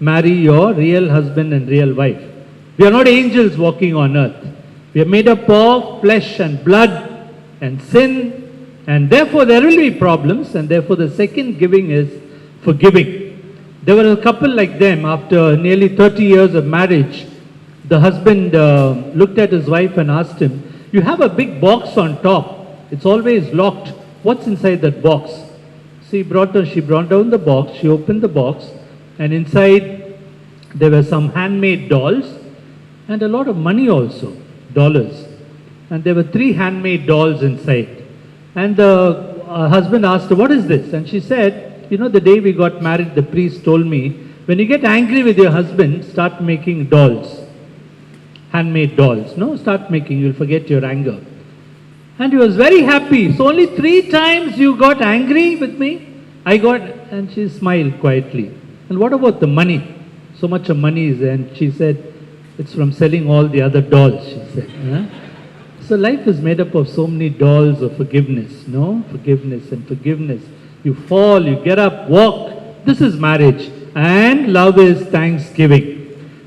marry your real husband and real wife. We are not angels walking on earth. We are made up of flesh and blood and sin, and therefore there will be problems, and therefore the second giving is forgiving. There were a couple like them after nearly 30 years of marriage. The husband looked at his wife and asked him, "You have a big box on top. It's always locked. What's inside that box?" So she brought down the box, she opened the box, and inside there were some handmade dolls and a lot of money also, dollars. And there were 3 handmade dolls inside. And the husband asked her, "What is this?" And she said, "You know, the day we got married, the priest told me, when you get angry with your husband, start making dolls, handmade dolls. No, start making, you'll forget your anger." And he was very happy. "So only 3 times you got angry with me?" And she smiled quietly. "And what about the money? So much of money is there." And she said, "It's from selling all the other dolls," she said. Yeah? So life is made up of so many dolls of forgiveness, no? Forgiveness and forgiveness. You fall, you get up, walk. This is marriage. And love is thanksgiving.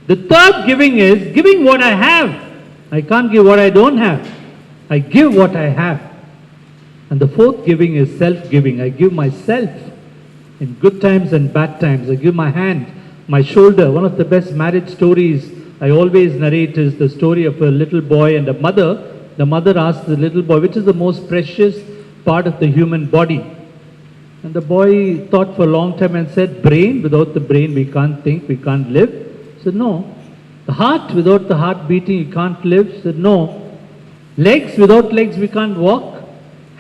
The third giving is giving what I have. I can't give what I don't have. I give what I have. And the fourth giving is self-giving. I give myself in good times and bad times. I give my hand, my shoulder. One of the best marriage stories I always narrate is the story of a little boy and a mother. The mother asked the little boy, "Which is the most precious part of the human body?" And the boy thought for a long time and said, "Brain. Without the brain we can't think, we can't live." He said, "No." "The heart. Without the heart beating you can't live." He said, "No." "Legs. Without legs we can't walk."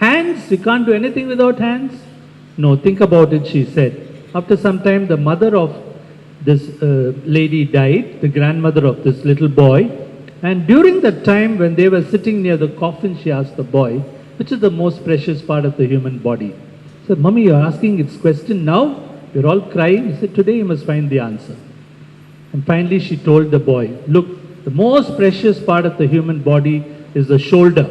"Hands. We can't do anything without hands." "No, think about it," she said. After some time, the mother of this lady died, the grandmother of this little boy. And during that time when they were sitting near the coffin, she asked the boy, "Which is the most precious part of the human body?" He said, "Mummy, you're asking its question now? You're all crying." He said, "Today you must find the answer." And finally she told the boy, "Look, the most precious part of the human body is the shoulder.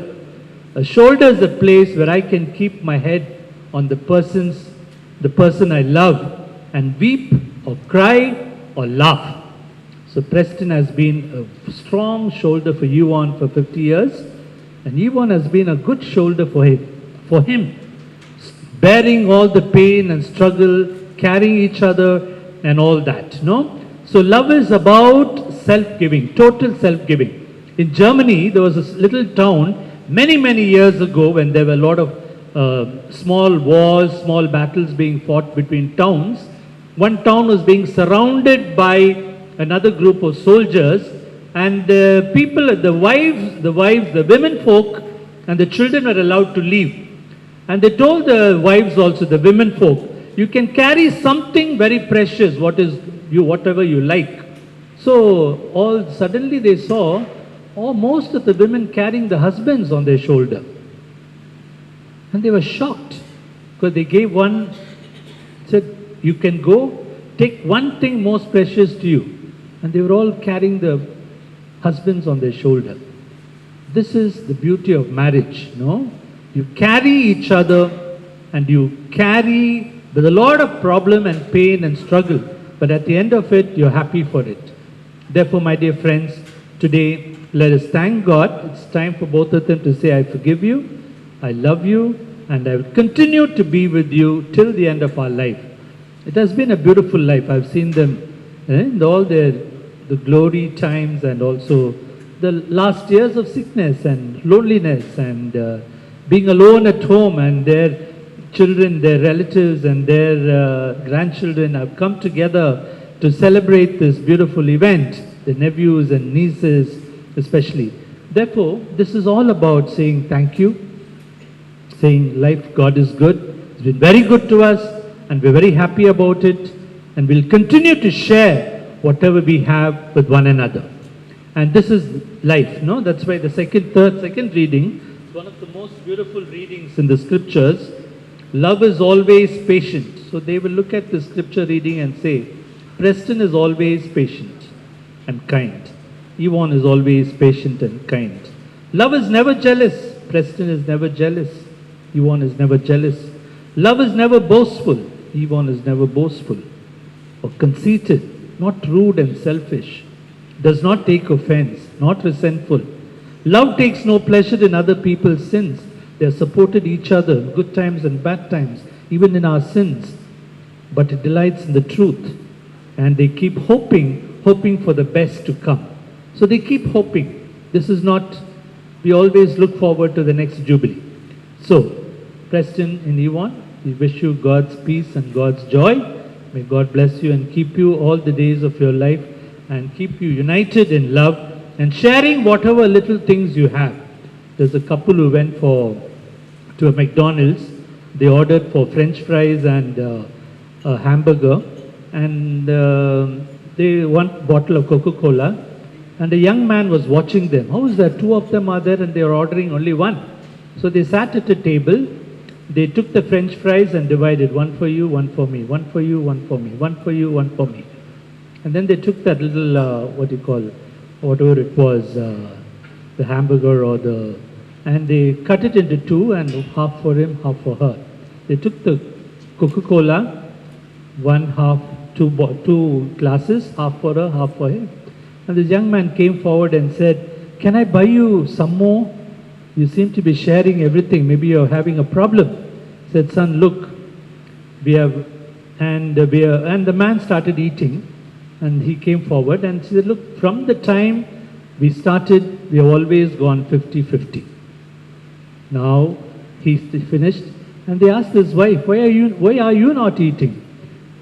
A shoulder is a place where I can keep my head on the person I love, and weep or cry or laugh." So Preston has been a strong shoulder for Yvonne for 50 years, and Yvonne has been a good shoulder for him, bearing all the pain and struggle, carrying each other and all that. No? So love is about self-giving, total self-giving. In Germany, there was this little town many, many years ago when there were a lot of small wars, small battles being fought between towns. One town was being surrounded by another group of soldiers, and the people, the wives, the women folk and the children were allowed to leave. And they told the wives also, the women folk, "You can carry something very precious, whatever you like." So suddenly they saw most of the women carrying the husbands on their shoulder. And they were shocked, because they gave one, said, "You can go, take one thing most precious to you." And they were all carrying the husbands on their shoulder. This is the beauty of marriage, no? You carry each other, and you carry with a lot of problem and pain and struggle, but at the end of it, you're happy for it. Therefore, my dear friends, today, let us thank God. It's time for both of them to say, "I forgive you, I love you, and I will continue to be with you till the end of our life." It has been a beautiful life. I've seen them in all the glory times, and also the last years of sickness and loneliness, and being alone at home, and their children, their relatives and their grandchildren have come together to celebrate this beautiful event, the nephews and nieces especially. Therefore, this is all about saying thank you, saying life, God is good, it's been very good to us, and we're very happy about it, and we'll continue to share whatever we have with one another. And this is life, no? That's why the second reading is one of the most beautiful readings in the scriptures. Love is always patient. So they will look at the scripture reading and say, Preston is always patient and kind. Yvonne is always patient and kind. Love is never jealous. Preston is never jealous. Yvonne is never jealous. Love is never boastful. Yvonne is never boastful or conceited. not rude and selfish, does not take offense, not resentful. Love takes no pleasure in other people's sins. They have supported each other in good times and bad times, even in our sins. But it delights in the truth. And they keep hoping for the best to come. So they keep hoping. This is not, we always look forward to the next Jubilee. So, Preston and Yvonne, we wish you God's peace and God's joy. May God bless you and keep you all the days of your life and keep you united in love and sharing whatever little things you have. There's a couple who went to a McDonald's. They ordered for French fries and a hamburger, and they one bottle of Coca-Cola, and a young man was watching them. How is that? Two of them are there and they are ordering only one. So they sat at a table, they took the French fries and divided, one for you, one for me, one for you, one for me, one for you, one for me. And then they took that little, whatever it was, the hamburger and they cut it into two, and half for him, half for her. They took the Coca-Cola, one half, two glasses, half for her, half for him. And this young man came forward and said, "Can I buy you some more? You seem to be sharing everything. Maybe you're having a problem." He said, "Son, look, and the man started eating, and he came forward and said, "Look, from the time we started, we have always gone 50-50. Now he finished, and they asked his wife, why are you not eating?"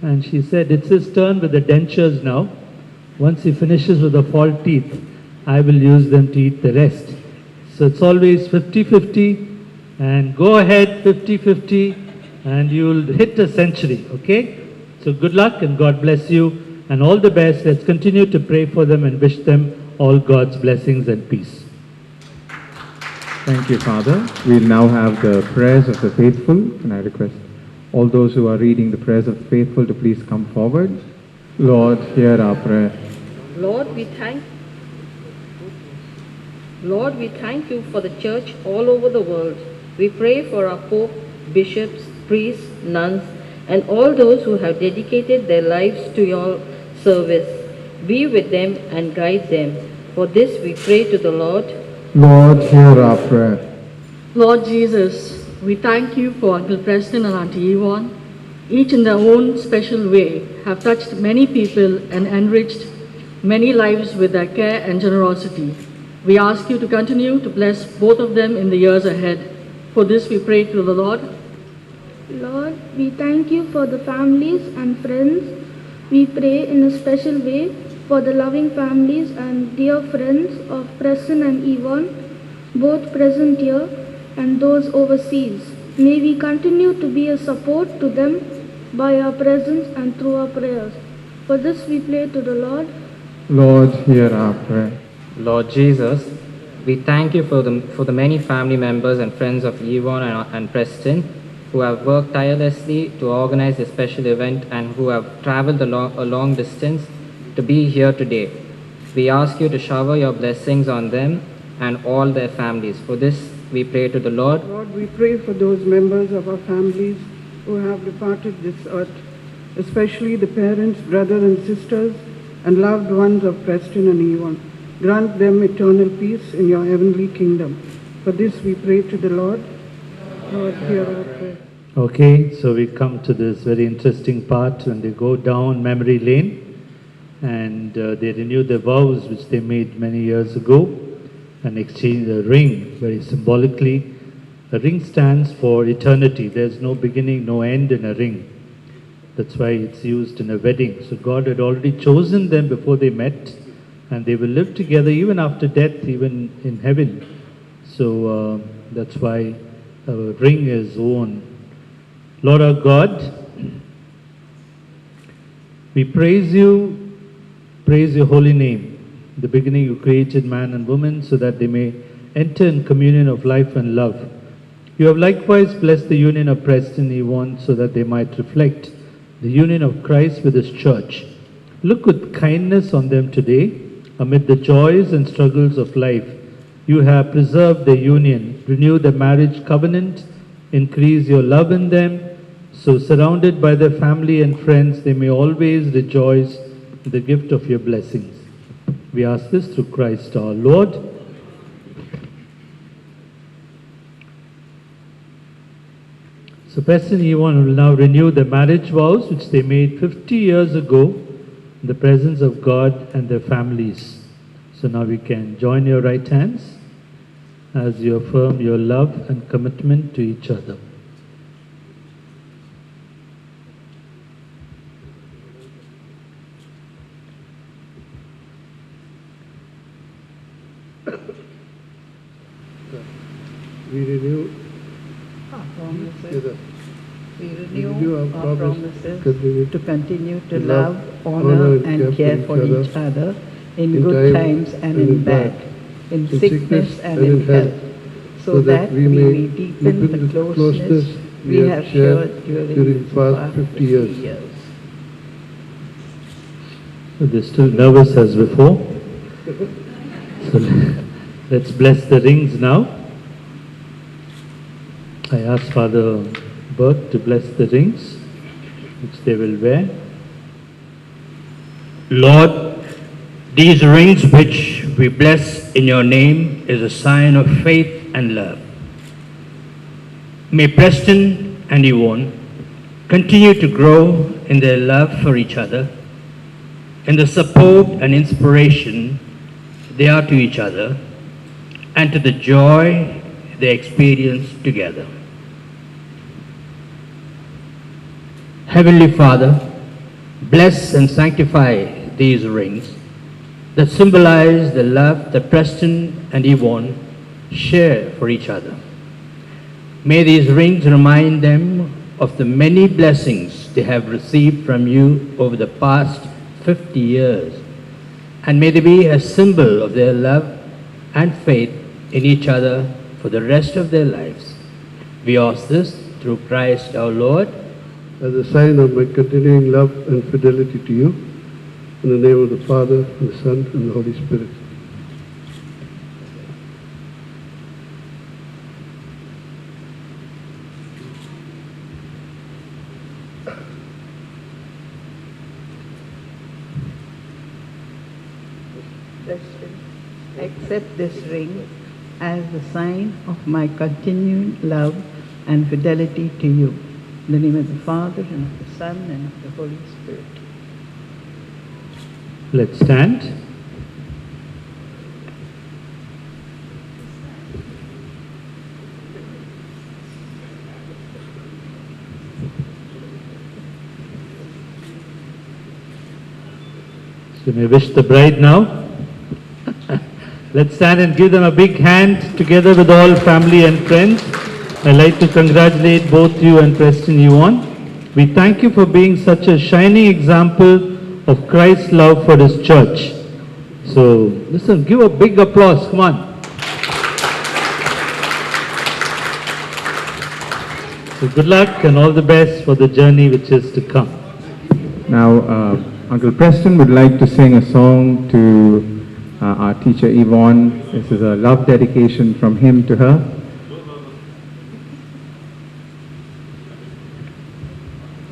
And she said, "It's his turn with the dentures now. Once he finishes with the false teeth, I will use them to eat the rest." So it's always 50-50, and go ahead 50-50, and you'll hit a century, okay? So good luck and God bless you and all the best. Let's continue to pray for them and wish them all God's blessings and peace. Thank you, Father. We'll now have the prayers of the faithful. Can I request all those who are reading the prayers of the faithful to please come forward? Lord, hear our prayer. Lord, we thank you for the church all over the world. We pray for our Pope, bishops, priests, nuns, and all those who have dedicated their lives to your service. Be with them and guide them. For this we pray to the Lord. Lord, hear our prayer. Lord Jesus, we thank you for Uncle Preston and Auntie Yvonne. Each in their own special way have touched many people and enriched many lives with their care and generosity. We ask you to continue to bless both of them in the years ahead. For this we pray to the Lord. Lord, we thank you for the families and friends. We pray in a special way for the loving families and dear friends of Preston and Yvonne, both present here and those overseas. May we continue to be a support to them by our presence and through our prayers. For this we pray to the Lord. Lord, hear our prayer. Lord Jesus, we thank you for the many family members and friends of Yvonne and Preston who have worked tirelessly to organize this special event and who have traveled a long distance to be here today. We ask you to shower your blessings on them and all their families. For this we pray to the Lord. Lord, we pray for those members of our families who have departed this earth, especially the parents, brothers and sisters, and loved ones of Preston and Yvonne. Grant them eternal peace in your heavenly kingdom. For this we pray to the Lord. Lord, hear our prayer. Okay, so we come to this very interesting part when they go down memory lane and they renew the vows which they made many years ago and exchange a ring very symbolically. A ring stands for eternity. There's no beginning, no end in a ring. That's why it's used in a wedding. So God had already chosen them before they met, and they will live together even after death, even in heaven. So that's why a ring is worn. Lord our God, we praise your holy name. In the beginning you created man and woman so that they may enter in communion of life and love. You have likewise blessed the union of Preston and Yvonne so that they might reflect the union of Christ with his church. Look with kindness on them today. Amid the joys and struggles of life, you have preserved their union, renewed the marriage covenant, increase your love in them, so surrounded by their family and friends, they may always rejoice the gift of your blessings. We ask this through Christ our Lord. So Preston and Yvonne will now renew the marriage vows which they made 50 years ago in the presence of God and their families. So now we can join your right hands as you affirm your love and commitment to each other. We renew together. We renew renew our our promise promises to continue to love, love, honor, and care for each other in good times and in bad, in sickness and in health, so that we may deepen the closeness we have shared during the past 50 years. So they're still nervous as before. So let's bless the rings now. I ask Father Burke to bless the rings which they will wear. Lord, these rings which we bless in your name is a sign of faith and love. May Preston and Yvonne continue to grow in their love for each other, in the support and inspiration they are to each other, and to the joy they experience together. Heavenly Father, bless and sanctify these rings that symbolize the love that Preston and Yvonne share for each other. May these rings remind them of the many blessings they have received from you over the past 50 years, and may they be a symbol of their love and faith in each other for the rest of their lives. We ask this through Christ our Lord. As a sign of my continuing love and fidelity to you, in the name of the Father, and the Son, and the Holy Spirit. Accept this ring as the sign of my continuing love and fidelity to you. In the name of the Father, and of the Son, and of the Holy Spirit. Let's stand. So you may wish the bride now. Let's stand and give them a big hand together with all family and friends. I'd like to congratulate both you and Preston Yvonne. We thank you for being such a shining example of Christ's love for His church. So, listen, give a big applause, come on. So good luck and all the best for the journey which is to come. Now, Uncle Preston would like to sing a song to our teacher Yvonne. This is a love dedication from him to her.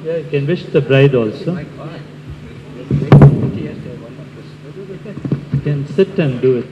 Yeah, you can wish the bride also. You can sit and do it.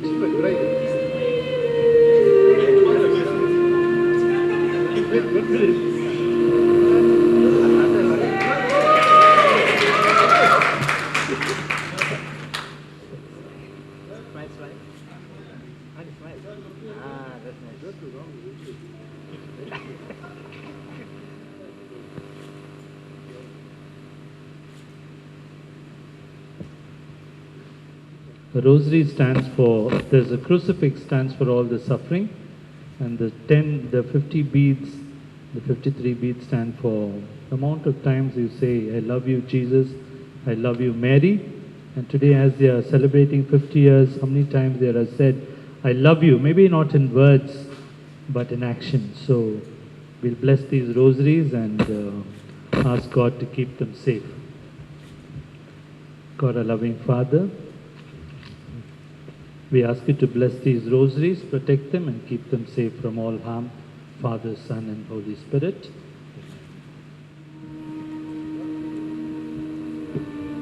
The rosary stands for, there's a crucifix stands for all the suffering, and the 50 beads, the 53 beads stand for the amount of times you say, I love you Jesus, I love you Mary. And today as they are celebrating 50 years, how many times they have said, I love you, maybe not in words, but in action. So we'll bless these rosaries and ask God to keep them safe. God, our loving Father, we ask you to bless these rosaries, protect them and keep them safe from all harm, Father, Son and Holy Spirit.